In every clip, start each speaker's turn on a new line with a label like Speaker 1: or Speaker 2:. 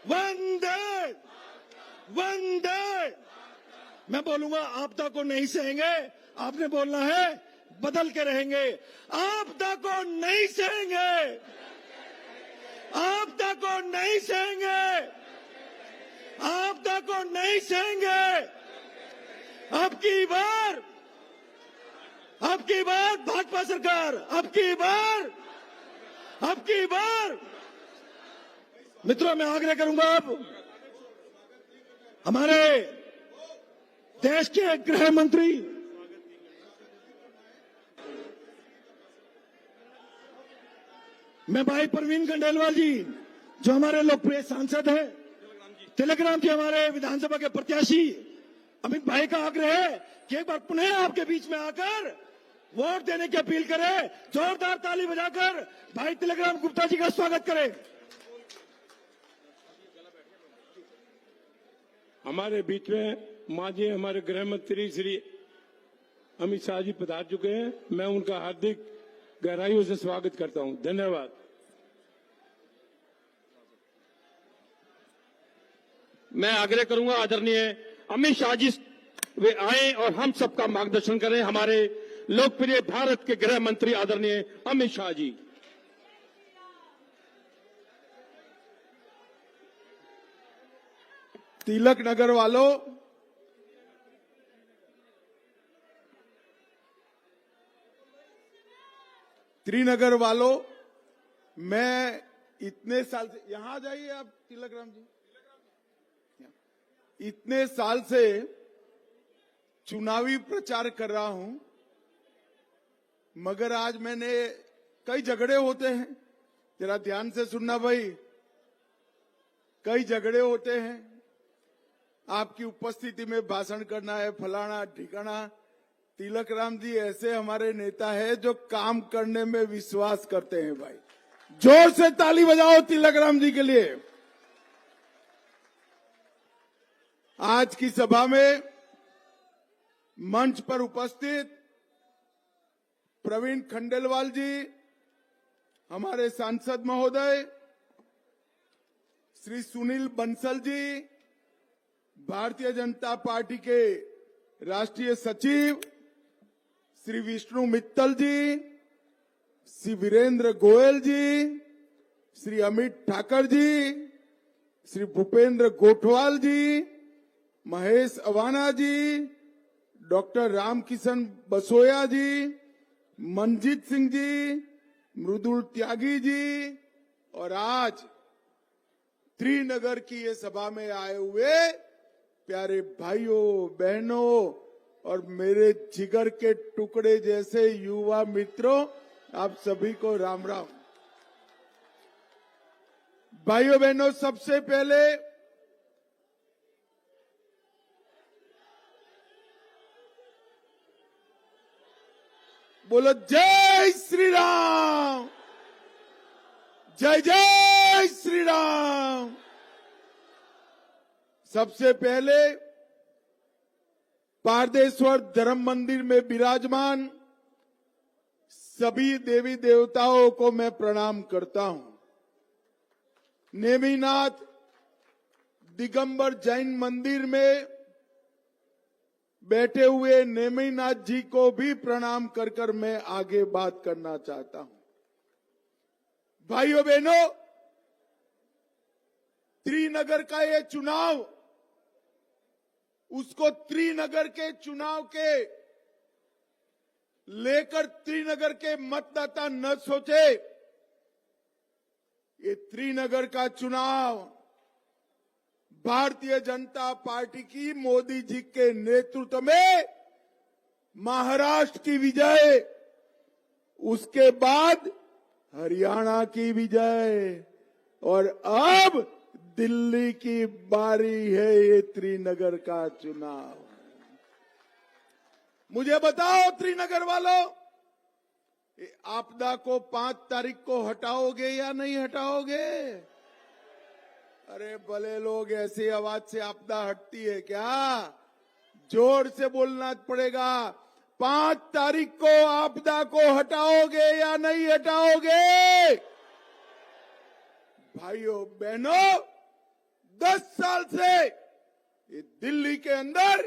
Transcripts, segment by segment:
Speaker 1: वंदे वंदे। मैं बोलूंगा आपदा को नहीं सहेंगे, आपने बोलना है बदल के रहेंगे। आपदा को नहीं सहेंगे, आपदा को नहीं सहेंगे, आपदा को नहीं सहेंगे। अब की बार भाजपा सरकार, अब की बार मित्रों, मैं आग्रह करूंगा अब हमारे देश के गृह मंत्री मैं भाई प्रवीण खंडेलवाल जी, जो हमारे लोकप्रिय सांसद हैं, तिलकराम जी हमारे विधानसभा के प्रत्याशी, अमित भाई का आग्रह है कि एक बार पुनः आपके बीच में आकर वोट देने की अपील करें। जोरदार ताली बजाकर भाई तिलकराम गुप्ता जी का स्वागत करें।
Speaker 2: हमारे बीच में माननीय हमारे गृह मंत्री श्री अमित शाह जी पधार चुके हैं। मैं उनका हार्दिक गहराइयों से स्वागत करता हूं। धन्यवाद।
Speaker 3: मैं आग्रह करूंगा आदरणीय अमित शाह जी वे आए और हम सबका मार्गदर्शन करें। हमारे लोकप्रिय भारत के गृह मंत्री आदरणीय अमित शाह जी।
Speaker 4: तिलक नगर वालों, त्रिनगर वालों, मैं इतने साल से यहां आ जाइए आप तिलकराम जी। इतने साल से चुनावी प्रचार कर रहा हूं, मगर आज मैंने कई झगड़े होते हैं, जरा ध्यान से सुनना भाई, कई झगड़े होते हैं। आपकी उपस्थिति में भाषण करना है, फलाना ठिकाना। तिलकराम जी ऐसे हमारे नेता है जो काम करने में विश्वास करते हैं। भाई जोर से ताली बजाओ तिलकराम जी के लिए। आज की सभा में मंच पर उपस्थित प्रवीण खंडेलवाल जी, हमारे सांसद महोदय, श्री सुनील बंसल जी, भारतीय जनता पार्टी के राष्ट्रीय सचिव श्री विष्णु मित्तल जी, श्री वीरेंद्र गोयल जी, श्री अमित ठाकर जी, श्री भूपेंद्र गोठवाल जी, महेश अवाना जी, डॉक्टर रामकिशन बसोया जी, मनजीत सिंह जी, मृदुल त्यागी जी, और आज त्रिनगर की ये सभा में आए हुए प्यारे भाइयों बहनों और मेरे जिगर के टुकड़े जैसे युवा मित्रों, आप सभी को राम राम। भाइयों बहनों, सबसे पहले बोलो जय श्री राम, जय जय श्री राम। सबसे पहले पारदेश्वर धर्म मंदिर में विराजमान सभी देवी देवताओं को मैं प्रणाम करता हूं। नेमिनाथ दिगंबर जैन मंदिर में बैठे हुए नेमिनाथ जी को भी प्रणाम कर कर मैं आगे बात करना चाहता हूं। भाइयों बहनों, त्रिनगर का ये चुनाव, उसको त्रिनगर के चुनाव के लेकर त्रिनगर के मतदाता न सोचे। ये त्रिनगर का चुनाव भारतीय जनता पार्टी की मोदी जी के नेतृत्व में महाराष्ट्र की विजय, उसके बाद हरियाणा की विजय, और अब दिल्ली की बारी है ये त्रिनगर का चुनाव। मुझे बताओ त्रिनगर वालों, आपदा को 5 तारीख को हटाओगे या नहीं हटाओगे? अरे भले लोग ऐसी आवाज से आपदा हटती है क्या? जोर से बोलना पड़ेगा। 5 तारीख को आपदा को हटाओगे या नहीं हटाओगे? भाइयों बहनों, 10 साल से ये दिल्ली के अंदर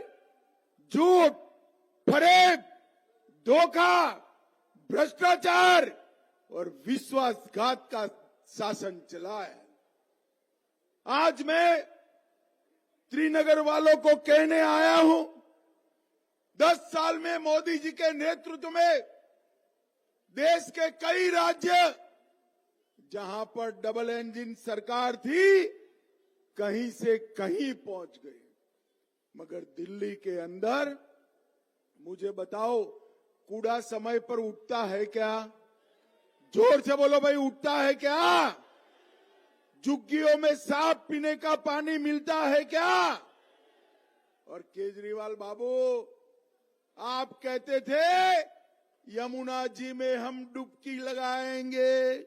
Speaker 4: झूठ, फरेब, धोखा, भ्रष्टाचार और विश्वासघात का शासन चला है। आज मैं श्रीनगर वालों को कहने आया हूं, 10 साल में मोदी जी के नेतृत्व में देश के कई राज्य जहां पर डबल इंजन सरकार थी, कहीं से कहीं पहुंच गए। मगर दिल्ली के अंदर मुझे बताओ, कूड़ा समय पर उठता है क्या? जोर से बोलो भाई, उठता है क्या? झुग्गियों में साफ पीने का पानी मिलता है क्या? और केजरीवाल बाबू, आप कहते थे यमुना जी में हम डुबकी लगाएंगे।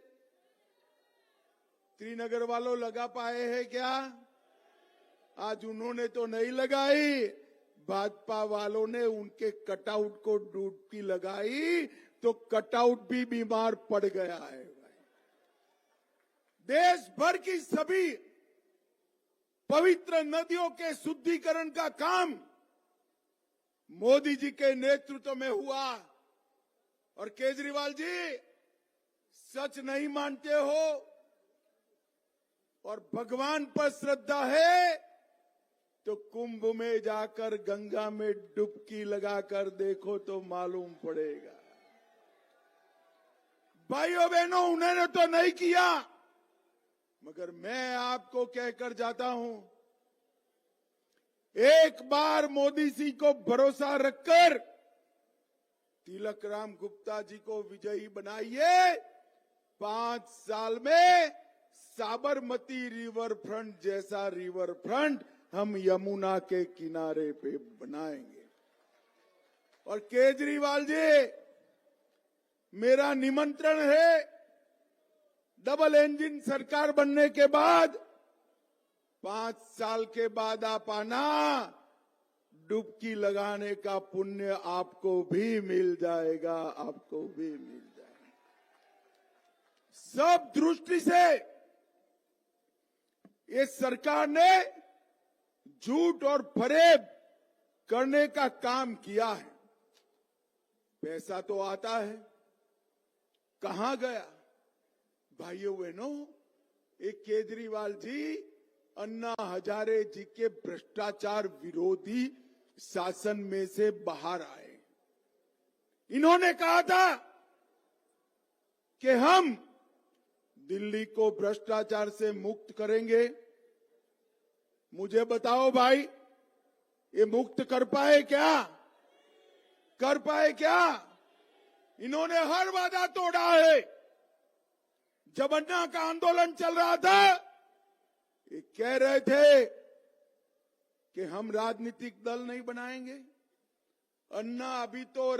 Speaker 4: श्रीनगर वालों लगा पाए हैं क्या? आज उन्होंने तो नहीं लगाई, भाजपा वालों ने उनके कटआउट को डुबकी लगाई तो कटआउट भी बीमार पड़ गया है। देश भर की सभी पवित्र नदियों के शुद्धिकरण का काम मोदी जी के नेतृत्व में हुआ। और केजरीवाल जी, सच नहीं मानते हो और भगवान पर श्रद्धा है तो कुंभ में जाकर गंगा में डुबकी लगाकर देखो तो मालूम पड़ेगा। भाइयों बहनों, उन्होंने तो नहीं किया, मगर मैं आपको कहकर जाता हूं, एक बार मोदी जी को भरोसा रखकर तिलक राम गुप्ता जी को विजयी बनाइए। 5 साल में साबरमती रिवर फ्रंट जैसा रिवर फ्रंट हम यमुना के किनारे पे बनाएंगे। और केजरीवाल जी, मेरा निमंत्रण है, डबल इंजन सरकार बनने के बाद 5 साल के बाद आप आना, डुबकी लगाने का पुण्य आपको भी मिल जाएगा, आपको भी मिल जाएगा। सब दृष्टि से ये सरकार ने झूठ और फरेब करने का काम किया है। पैसा तो आता है, कहां गया? भाइयों बहनों, एक केजरीवाल जी अन्ना हजारे जी के भ्रष्टाचार विरोधी शासन में से बाहर आए। इन्होंने कहा था कि हम दिल्ली को भ्रष्टाचार से मुक्त करेंगे। मुझे बताओ भाई, ये मुक्त कर पाए क्या? कर पाए क्या? इन्होंने हर वादा तोड़ा है। जब अन्ना का आंदोलन चल रहा था, ये कह रहे थे कि हम राजनीतिक दल नहीं बनाएंगे। अन्ना अभी तो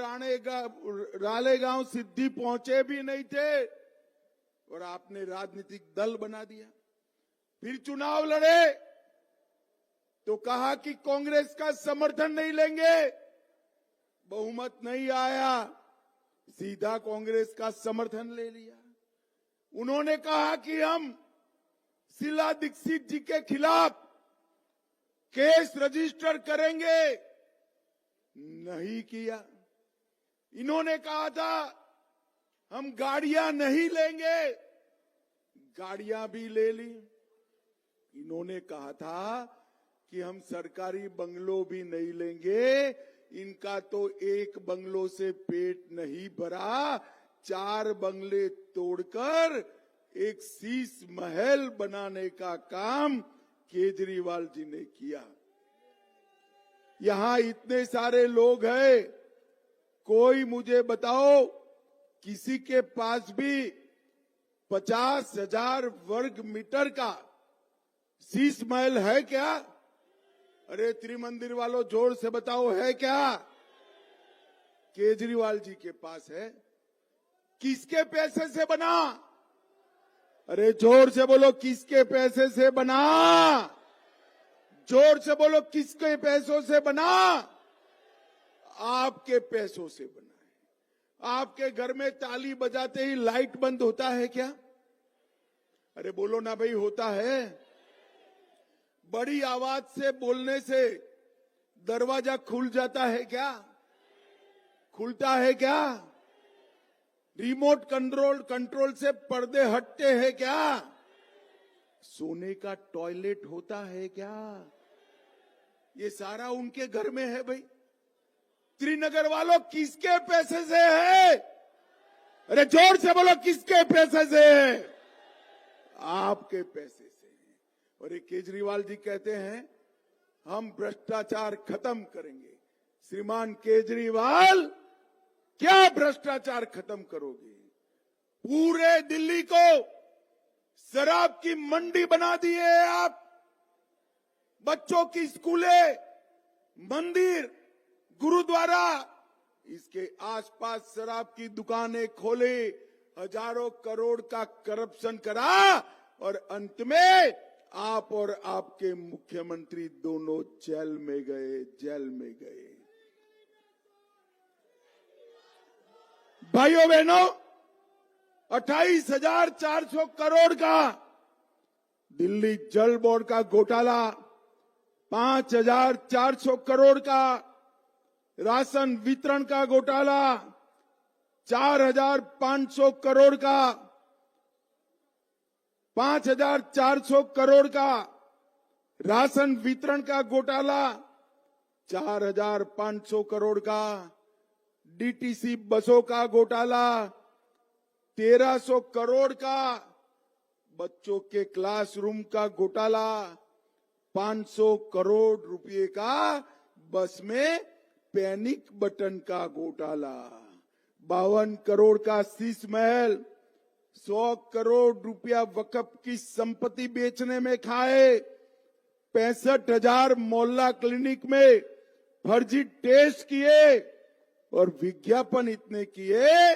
Speaker 4: रालेगांव सिद्धि पहुंचे भी नहीं थे और आपने राजनीतिक दल बना दिया। फिर चुनाव लड़े तो कहा कि कांग्रेस का समर्थन नहीं लेंगे, बहुमत नहीं आया, सीधा कांग्रेस का समर्थन ले लिया। उन्होंने कहा कि हम शीला दीक्षित जी के खिलाफ केस रजिस्टर करेंगे, नहीं किया। इन्होंने कहा था हम गाड़ियां नहीं लेंगे, गाड़ियां भी ले ली। इन्होंने कहा था कि हम सरकारी बंगलो भी नहीं लेंगे। इनका तो एक बंगलों से पेट नहीं भरा, 4 बंगले तोड़कर एक शीश महल बनाने का काम केजरीवाल जी ने किया। यहां इतने सारे लोग हैं, कोई मुझे बताओ किसी के पास भी 50,000 वर्ग मीटर का शीश महल है क्या? अरे त्रिमंदिर वालों, जोर से बताओ, है क्या? केजरीवाल जी के पास है। किसके पैसे से बना? अरे जोर से बोलो, किसके पैसे से बना? जोर से बोलो, किसके पैसों से बना? आपके पैसों से बना है। आपके घर में ताली बजाते ही लाइट बंद होता है क्या? अरे बोलो ना भाई, होता है। बड़ी आवाज से बोलने से दरवाजा खुल जाता है क्या? खुलता है क्या? रिमोट कंट्रोल से पर्दे हटते हैं क्या? सोने का टॉयलेट होता है क्या? ये सारा उनके घर में है भाई। श्रीनगर वालों, किसके पैसे से है? अरे जोर से बोलो, किसके पैसे से है? आपके पैसे से है। और ये केजरीवाल जी कहते हैं हम भ्रष्टाचार खत्म करेंगे। श्रीमान केजरीवाल, क्या भ्रष्टाचार खत्म करोगे? पूरे दिल्ली को शराब की मंडी बना दिए हैं आप। बच्चों की स्कूलें, मंदिर, गुरुद्वारा, इसके आसपास शराब की दुकानें खोले, हजारों करोड़ का करप्शन करा और अंत में आप और आपके मुख्यमंत्री दोनों जेल में गए। भाइयों बहनों, 28,400 करोड़ का दिल्ली जल बोर्ड का घोटाला, 5,400 करोड़ का राशन वितरण का घोटाला, 4,500 करोड़ का 5,400 करोड़ का राशन वितरण का घोटाला, 4,500 करोड़ का डीटीसी बसों का घोटाला, 1,300 करोड़ का बच्चों के क्लासरूम का घोटाला, 500 करोड़ रुपए का बस में पैनिक बटन का घोटाला, 52 करोड़ का शीश महल, 100 करोड़ रुपया वक्फ की संपत्ति बेचने में खाए, 65,000 मोहल्ला क्लिनिक में फर्जी टेस्ट किए और विज्ञापन इतने किए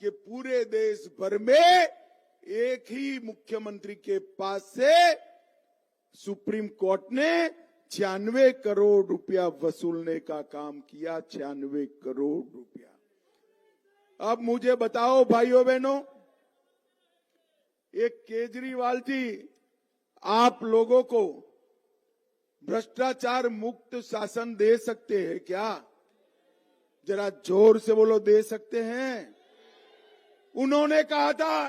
Speaker 4: कि पूरे देश भर में एक ही मुख्यमंत्री के पास से सुप्रीम कोर्ट ने 96 करोड़ रुपया वसूलने का काम किया। 96 करोड़ रुपया। अब मुझे बताओ भाइयों बहनों, एक केजरीवाल जी आप लोगों को भ्रष्टाचार मुक्त शासन दे सकते हैं क्या? जरा जोर से बोलो, दे सकते हैं? उन्होंने कहा था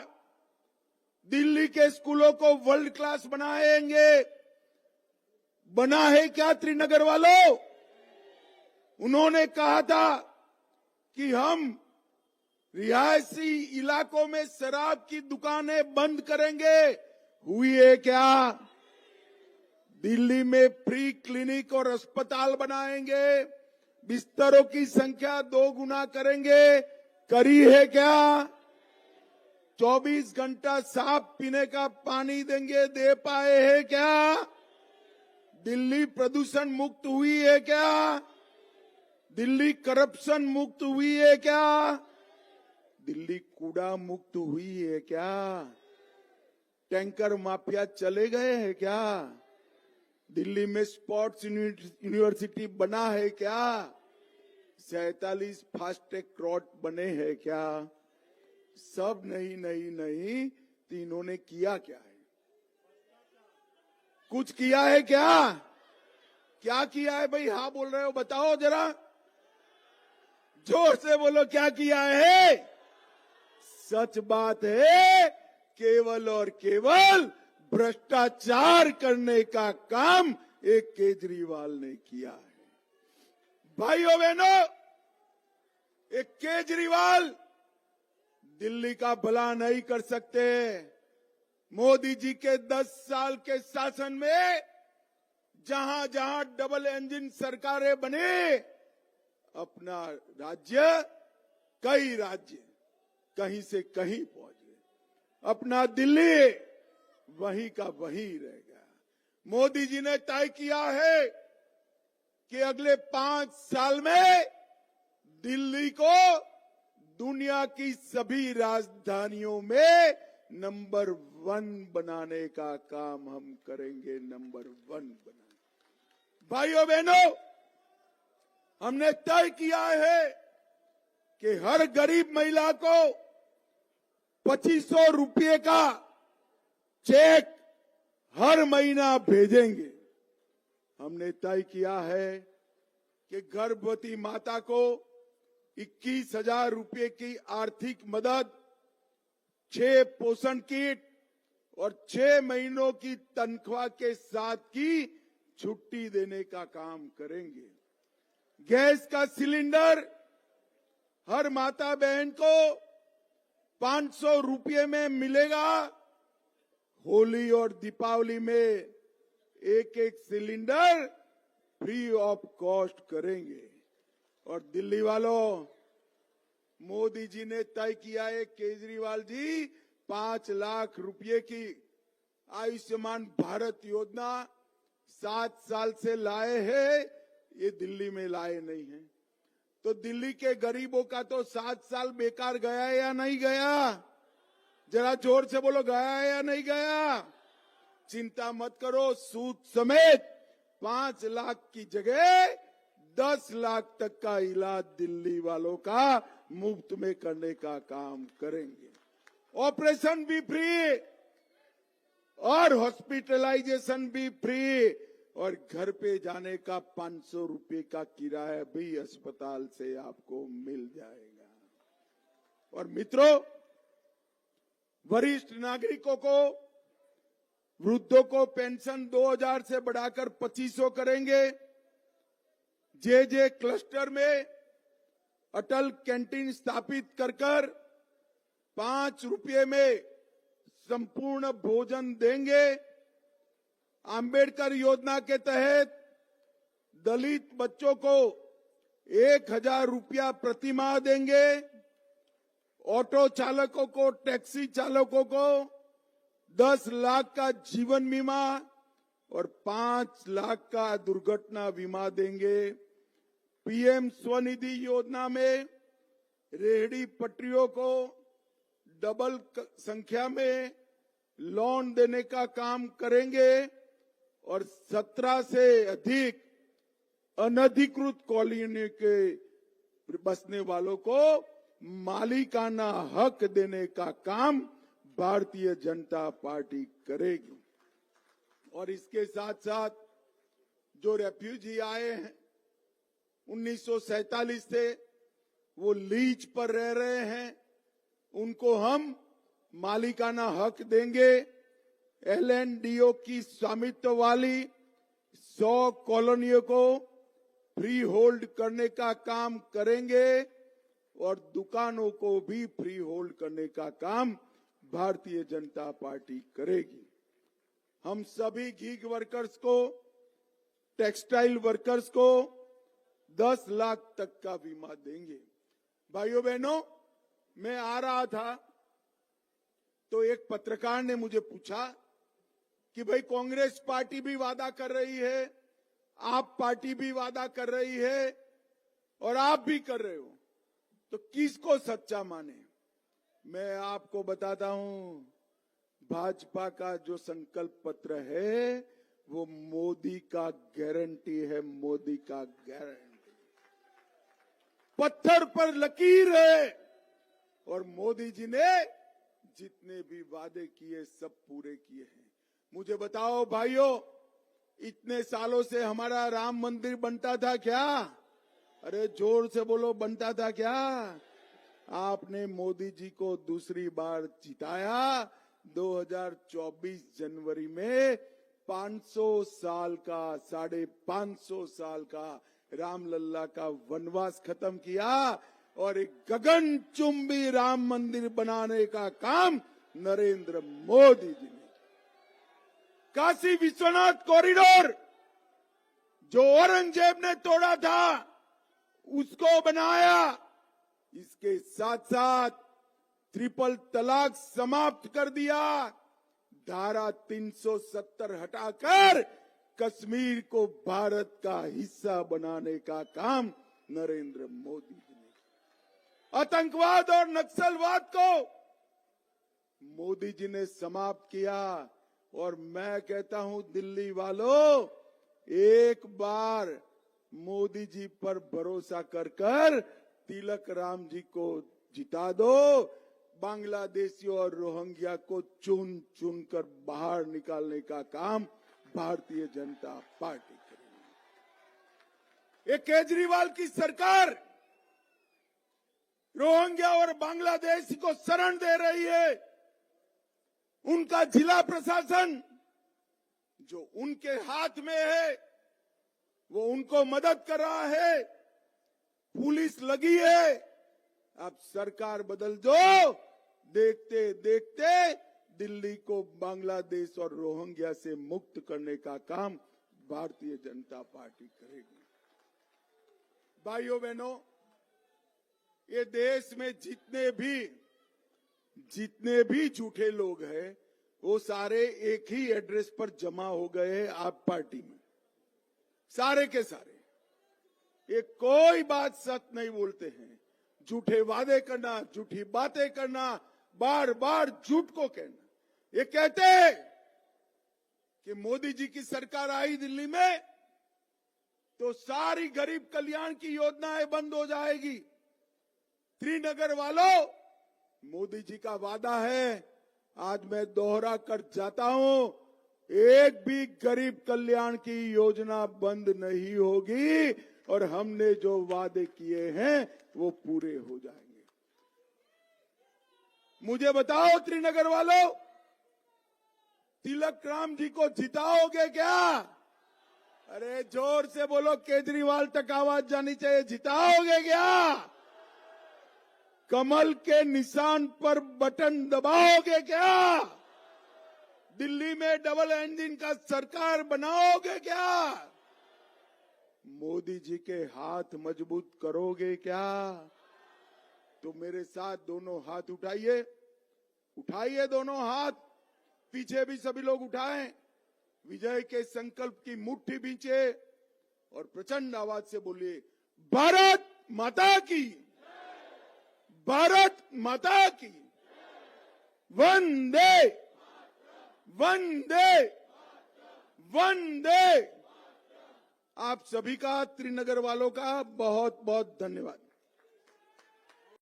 Speaker 4: दिल्ली के स्कूलों को वर्ल्ड क्लास बनाएंगे। बना है क्या श्रीनगर वालों? उन्होंने कहा था कि हम रिहायशी इलाकों में शराब की दुकानें बंद करेंगे। हुई है क्या? दिल्ली में फ्री क्लिनिक और अस्पताल बनाएंगे, बिस्तरों की संख्या 2 गुना करेंगे। करी है क्या? 24 घंटा साफ पीने का पानी देंगे, दे पाए हैं क्या? दिल्ली प्रदूषण मुक्त हुई है क्या? दिल्ली करप्शन मुक्त हुई है क्या? दिल्ली कूड़ा मुक्त हुई है क्या? टैंकर माफिया चले गए हैं क्या? दिल्ली में स्पोर्ट्स यूनिवर्सिटी बना है क्या? 47 फास्ट ट्रैक रोड बने हैं क्या? सब नहीं, तो इन्होंने किया क्या है? कुछ किया है क्या? क्या किया है भाई? हाँ बोल रहे हो, बताओ जरा, जोर से बोलो, क्या किया है? सच बात है, केवल और केवल भ्रष्टाचार करने का काम एक केजरीवाल ने किया है। भाइयों बहनों, एक केजरीवाल दिल्ली का भला नहीं कर सकते। मोदी जी के 10 साल के शासन में जहां जहां डबल इंजन सरकारें बने, अपना राज्य, कई राज्य कहीं से कहीं पहुंचे, अपना दिल्ली वहीं का वहीं रह गया। मोदी जी ने तय किया है कि अगले 5 साल में दिल्ली को दुनिया की सभी राजधानियों में नंबर 1 बनाने का काम हम करेंगे। नंबर 1 बनाने। भाइयों बहनों, हमने तय किया है कि हर गरीब महिला को 2500 रुपये का चेक हर महीना भेजेंगे। हमने तय किया है कि गर्भवती माता को 21,000 रुपए की आर्थिक मदद, 6 पोषण किट और 6 महीनों की तनख्वाह के साथ की छुट्टी देने का काम करेंगे। गैस का सिलेंडर हर माता बहन को 500 रुपये में मिलेगा। होली और दीपावली में एक एक सिलेंडर फ्री ऑफ कॉस्ट करेंगे। और दिल्ली वालों, मोदी जी ने तय किया है, केजरीवाल जी 5 लाख रुपए की आयुष्मान भारत योजना 7 साल से लाए हैं, ये दिल्ली में लाए नहीं है। तो दिल्ली के गरीबों का तो 7 साल बेकार गया या नहीं गया? जरा जोर से बोलो, गया या नहीं गया? चिंता मत करो, सूद समेत 5 लाख की जगह 10 लाख तक का इलाज दिल्ली वालों का मुफ्त में करने का काम करेंगे। ऑपरेशन भी फ्री और हॉस्पिटलाइजेशन भी फ्री और घर पे जाने का 500 रुपए का किराया भी अस्पताल से आपको मिल जाएगा। और मित्रों, वरिष्ठ नागरिकों को, वृद्धों को पेंशन 2000 से बढ़ाकर 2500 करेंगे। जे क्लस्टर में अटल कैंटीन स्थापित कर 5 रुपये में संपूर्ण भोजन देंगे। अंबेडकर योजना के तहत दलित बच्चों को 1000 रुपया प्रति माह देंगे। ऑटो चालकों को, टैक्सी चालकों को 10 लाख का जीवन बीमा और 5 लाख का दुर्घटना बीमा देंगे। पीएम स्वनिधि योजना में रेहड़ी पटरियों को डबल संख्या में लोन देने का काम करेंगे और 17 से अधिक अनधिकृत कॉलोनी के बसने वालों को मालिकाना हक देने का काम भारतीय जनता पार्टी करेगी। और इसके साथ साथ जो रेफ्यूजी आए हैं 1947 से, वो लीज पर रह रहे हैं, उनको हम मालिकाना हक देंगे। LNDO की स्वामित्व वाली 100 कॉलोनियों को फ्री होल्ड करने का काम करेंगे और दुकानों को भी फ्री होल्ड करने का काम भारतीय जनता पार्टी करेगी। हम सभी गीग वर्कर्स को, टेक्सटाइल वर्कर्स को 10 लाख तक का बीमा देंगे। भाइयों बहनों, मैं आ रहा था तो एक पत्रकार ने मुझे पूछा कि भाई कांग्रेस पार्टी भी वादा कर रही है, आप पार्टी भी वादा कर रही है और आप भी कर रहे हो, तो किसको सच्चा माने? मैं आपको बताता हूं, भाजपा का जो संकल्प पत्र है वो मोदी का गारंटी है, मोदी का गारंटी। पत्थर पर लकीर है और मोदी जी ने जितने भी वादे किए सब पूरे किए हैं। मुझे बताओ भाइयों, इतने सालों से हमारा राम मंदिर बनता था क्या? अरे जोर से बोलो, बनता था क्या? आपने मोदी जी को दूसरी बार जिताया। 2024 जनवरी में 500 साल का, 550 साल का रामलला का वनवास खत्म किया और एक गगनचुंबी राम मंदिर बनाने का काम नरेंद्र मोदी जी ने। काशी विश्वनाथ कॉरिडोर जो औरंगजेब ने तोड़ा था उसको बनाया। इसके साथ साथ ट्रिपल तलाक समाप्त कर दिया। धारा 370 हटाकर कश्मीर को भारत का हिस्सा बनाने का काम नरेंद्र मोदी जी ने। आतंकवाद और नक्सलवाद को मोदी जी ने समाप्त किया। और मैं कहता हूं दिल्ली वालों, एक बार मोदी जी पर भरोसा कर तिलक राम जी को जिता दो। बांग्लादेशियों और रोहिंग्या को चुन चुन कर बाहर निकालने का काम भारतीय जनता पार्टी करेगी। ये केजरीवाल की सरकार रोहिंग्या और बांग्लादेश को शरण दे रही है। उनका जिला प्रशासन जो उनके हाथ में है वो उनको मदद कर रहा है, पुलिस लगी है। अब सरकार बदल दो, देखते देखते दिल्ली को बांग्लादेश और रोहिंग्या से मुक्त करने का काम भारतीय जनता पार्टी करेगी। भाइयों बहनों, ये देश में जितने भी झूठे लोग हैं वो सारे एक ही एड्रेस पर जमा हो गए हैं आप पार्टी में, सारे के सारे। ये कोई बात सच नहीं बोलते हैं, झूठे वादे करना, झूठी बातें करना, बार बार झूठ को कहना। ये कहते हैं कि मोदी जी की सरकार आई दिल्ली में तो सारी गरीब कल्याण की योजनाएं बंद हो जाएगी। श्रीनगर वालों, मोदी जी का वादा है, आज मैं दोहरा कर जाता हूं, एक भी गरीब कल्याण की योजना बंद नहीं होगी और हमने जो वादे किए हैं वो पूरे हो जाएंगे। मुझे बताओ श्रीनगर वालों, तिलक राम जी को जिताओगे क्या? अरे जोर से बोलो, केजरीवाल तक आवाज जानी चाहिए, जिताओगे क्या? कमल के निशान पर बटन दबाओगे क्या? दिल्ली में डबल इंजन का सरकार बनाओगे क्या? मोदी जी के हाथ मजबूत करोगे क्या? तो मेरे साथ दोनों हाथ उठाइए, उठाइए दोनों हाथ, पीछे भी सभी लोग उठाएं। विजय के संकल्प की मुट्ठी बींचे और प्रचंड आवाज से बोलिए, भारत माता की, भारत माता की, वंदे वंदे वंदे। आप सभी का, श्रीनगर वालों का बहुत बहुत धन्यवाद।